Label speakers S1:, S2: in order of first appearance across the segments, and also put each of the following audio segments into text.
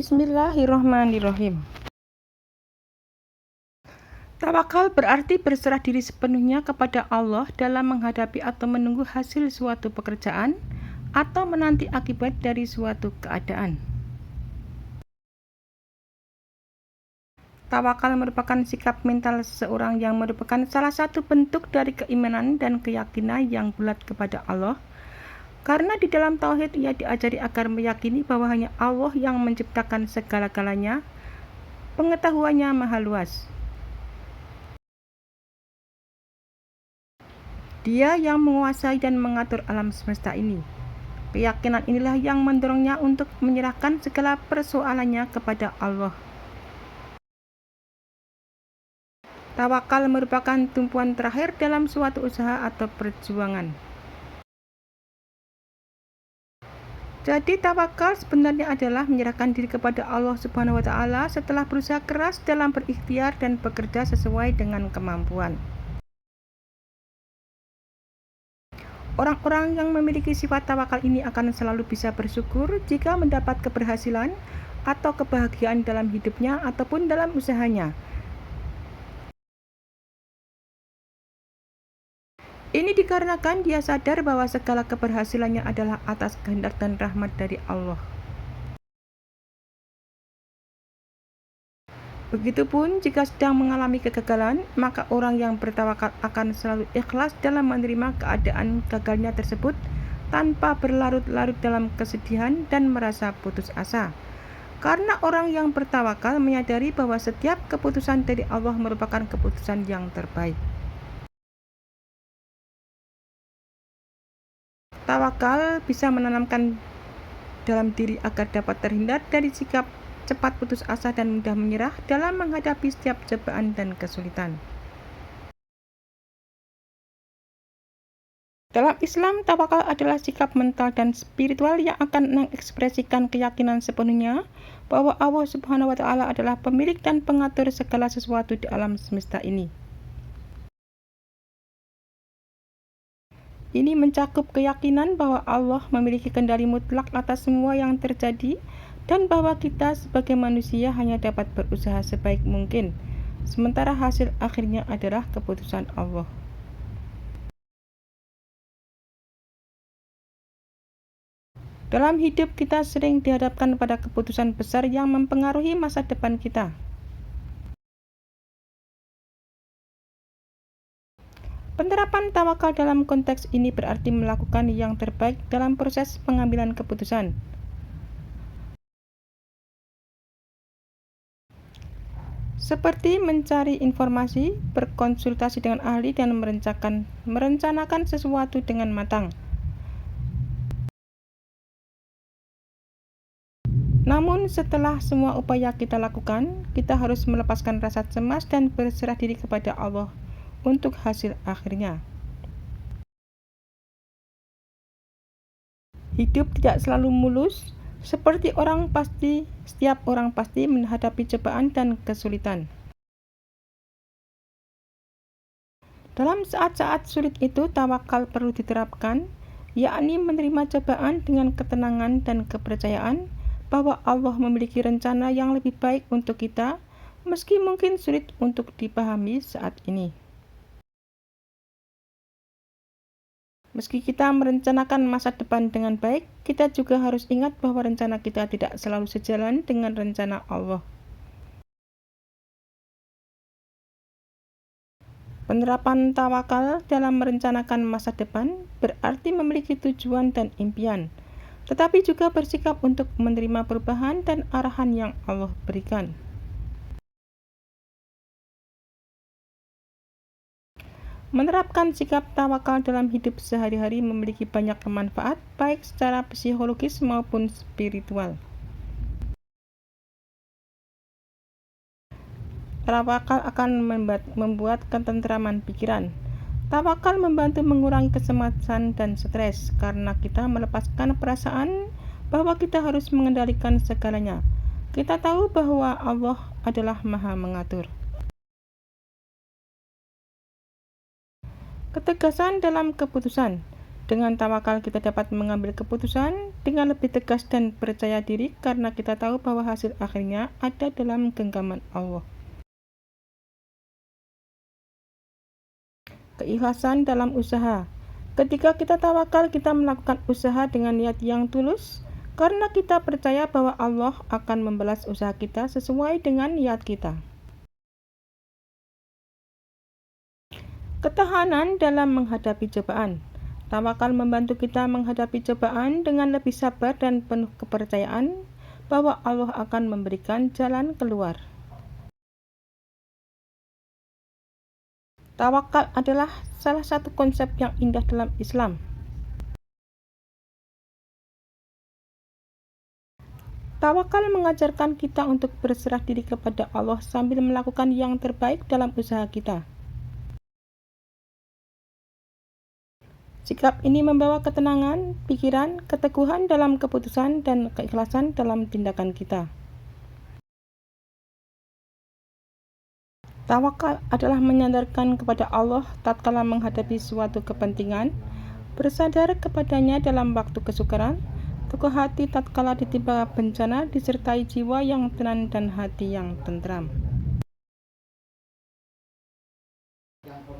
S1: Bismillahirrahmanirrahim. Tawakal berarti berserah diri sepenuhnya kepada Allah dalam menghadapi atau menunggu hasil suatu pekerjaan atau menanti akibat dari suatu keadaan. Tawakal merupakan sikap mental seseorang yang merupakan salah satu bentuk dari keimanan dan keyakinan yang bulat kepada Allah. Karena di dalam tauhid ia diajari agar meyakini bahwa hanya Allah yang menciptakan segala-galanya, pengetahuannya maha luas. Dia yang menguasai dan mengatur alam semesta ini. Keyakinan inilah yang mendorongnya untuk menyerahkan segala persoalannya kepada Allah. Tawakal merupakan tumpuan terakhir dalam suatu usaha atau perjuangan. Jadi tawakal sebenarnya adalah menyerahkan diri kepada Allah Subhanahu wa taala setelah berusaha keras dalam berikhtiar dan bekerja sesuai dengan kemampuan. Orang-orang yang memiliki sifat tawakal ini akan selalu bisa bersyukur jika mendapat keberhasilan atau kebahagiaan dalam hidupnya ataupun dalam usahanya. Ini dikarenakan dia sadar bahwa segala keberhasilannya adalah atas kehendak dan rahmat dari Allah. Begitupun jika sedang mengalami kegagalan, maka orang yang bertawakal akan selalu ikhlas dalam menerima keadaan gagalnya tersebut tanpa berlarut-larut dalam kesedihan dan merasa putus asa. Karena orang yang bertawakal menyadari bahwa setiap keputusan dari Allah merupakan keputusan yang terbaik. Tawakal bisa menanamkan dalam diri agar dapat terhindar dari sikap cepat putus asa dan mudah menyerah dalam menghadapi setiap cobaan dan kesulitan. Dalam Islam, tawakal adalah sikap mental dan spiritual yang akan mengekspresikan keyakinan sepenuhnya bahwa Allah Subhanahu wa taala adalah pemilik dan pengatur segala sesuatu di alam semesta ini. Ini mencakup keyakinan bahwa Allah memiliki kendali mutlak atas semua yang terjadi dan bahwa kita sebagai manusia hanya dapat berusaha sebaik mungkin, sementara hasil akhirnya adalah keputusan Allah. Dalam hidup kita sering dihadapkan pada keputusan besar yang mempengaruhi masa depan kita. Penerapan tawakal dalam konteks ini berarti melakukan yang terbaik dalam proses pengambilan keputusan. Seperti mencari informasi, berkonsultasi dengan ahli, dan merencanakan sesuatu dengan matang. Namun setelah semua upaya kita lakukan, kita harus melepaskan rasa cemas dan berserah diri kepada Allah untuk hasil akhirnya. Hidup tidak selalu mulus, seperti setiap orang pasti menghadapi cobaan dan kesulitan. Dalam saat-saat sulit itu, tawakal perlu diterapkan, yakni menerima cobaan dengan ketenangan dan kepercayaan bahwa Allah memiliki rencana yang lebih baik untuk kita, meski mungkin sulit untuk dipahami saat ini. Meski kita merencanakan masa depan dengan baik, kita juga harus ingat bahwa rencana kita tidak selalu sejalan dengan rencana Allah. Penerapan tawakal dalam merencanakan masa depan berarti memiliki tujuan dan impian, tetapi juga bersikap untuk menerima perubahan dan arahan yang Allah berikan. Menerapkan sikap tawakal dalam hidup sehari-hari memiliki banyak manfaat, baik secara psikologis maupun spiritual. Tawakal akan membuat ketentraman pikiran. Tawakal membantu mengurangi kecemasan dan stres karena kita melepaskan perasaan bahwa kita harus mengendalikan segalanya. Kita tahu bahwa Allah adalah Maha Mengatur. Ketegasan dalam keputusan. Dengan tawakal kita dapat mengambil keputusan dengan lebih tegas dan percaya diri karena kita tahu bahwa hasil akhirnya ada dalam genggaman Allah. Keikhlasan dalam usaha. Ketika kita tawakal, kita melakukan usaha dengan niat yang tulus karena kita percaya bahwa Allah akan membalas usaha kita sesuai dengan niat kita. Ketahanan dalam menghadapi cobaan. Tawakal membantu kita menghadapi cobaan dengan lebih sabar dan penuh kepercayaan bahwa Allah akan memberikan jalan keluar. Tawakal adalah salah satu konsep yang indah dalam Islam. Tawakal mengajarkan kita untuk berserah diri kepada Allah sambil melakukan yang terbaik dalam usaha kita. Sikap ini membawa ketenangan, pikiran, keteguhan dalam keputusan, dan keikhlasan dalam tindakan kita. Tawakal adalah menyandarkan kepada Allah tatkala menghadapi suatu kepentingan, bersandar kepadanya dalam waktu kesukaran, teguh hati tatkala ditimpa bencana, disertai jiwa yang tenang dan hati yang tentram.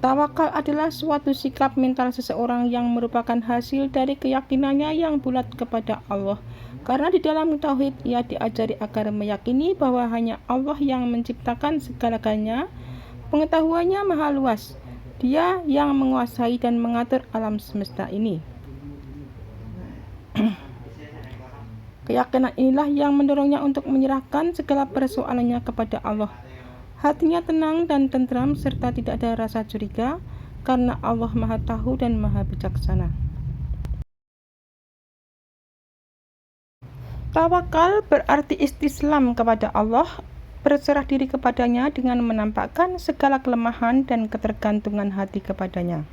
S1: Tawakal adalah suatu sikap mental seseorang yang merupakan hasil dari keyakinannya yang bulat kepada Allah. Karena di dalam tauhid ia diajari agar meyakini bahwa hanya Allah yang menciptakan segala-galanya, pengetahuannya maha luas. Dia yang menguasai dan mengatur alam semesta ini. Keyakinan inilah yang mendorongnya untuk menyerahkan segala persoalannya kepada Allah. Hatinya tenang dan tentram serta tidak ada rasa curiga karena Allah Maha Tahu dan Maha Bijaksana. Tawakal berarti istislam kepada Allah, berserah diri kepadanya dengan menampakkan segala kelemahan dan ketergantungan hati kepadanya.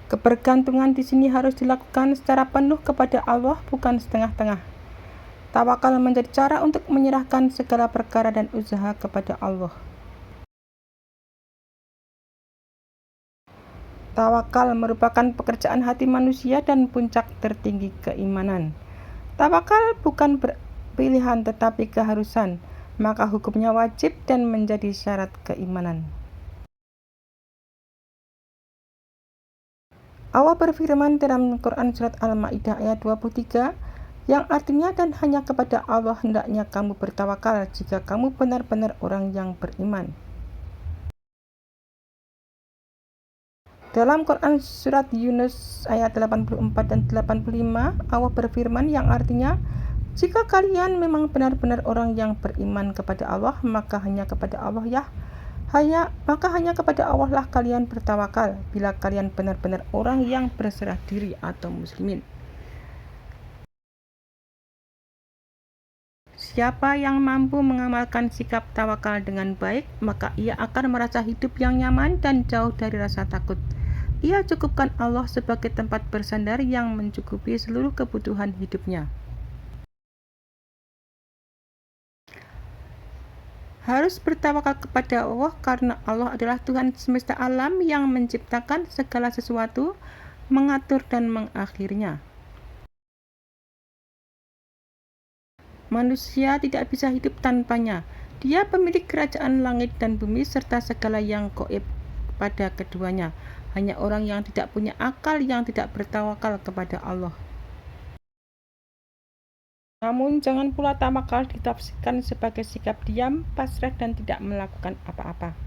S1: Kebergantungan di sini harus dilakukan secara penuh kepada Allah, bukan setengah-tengah. Tawakal menjadi cara untuk menyerahkan segala perkara dan usaha kepada Allah. Tawakal merupakan pekerjaan hati manusia dan puncak tertinggi keimanan. Tawakal bukan pilihan tetapi keharusan, maka hukumnya wajib dan menjadi syarat keimanan. Allah berfirman dalam Quran Surat Al-Ma'idah ayat 23, yang artinya dan hanya kepada Allah hendaknya kamu bertawakal jika kamu benar-benar orang yang beriman. Dalam Quran Surat Yunus ayat 84 dan 85, Allah berfirman yang artinya, jika kalian memang benar-benar orang yang beriman kepada Allah, maka hanya kepada Allah kepada Allah lah kalian bertawakal bila kalian benar-benar orang yang berserah diri atau muslimin. Siapa yang mampu mengamalkan sikap tawakal dengan baik, maka ia akan merasa hidup yang nyaman dan jauh dari rasa takut. Ia cukupkan Allah sebagai tempat bersandar yang mencukupi seluruh kebutuhan hidupnya. Harus bertawakal kepada Allah karena Allah adalah Tuhan semesta alam yang menciptakan segala sesuatu, mengatur dan mengakhirnya. Manusia tidak bisa hidup tanpanya. Dia pemilik kerajaan langit dan bumi serta segala yang gaib pada keduanya. Hanya orang yang tidak punya akal yang tidak bertawakal kepada Allah. Namun jangan pula tawakal ditafsirkan sebagai sikap diam, pasrah dan tidak melakukan apa-apa.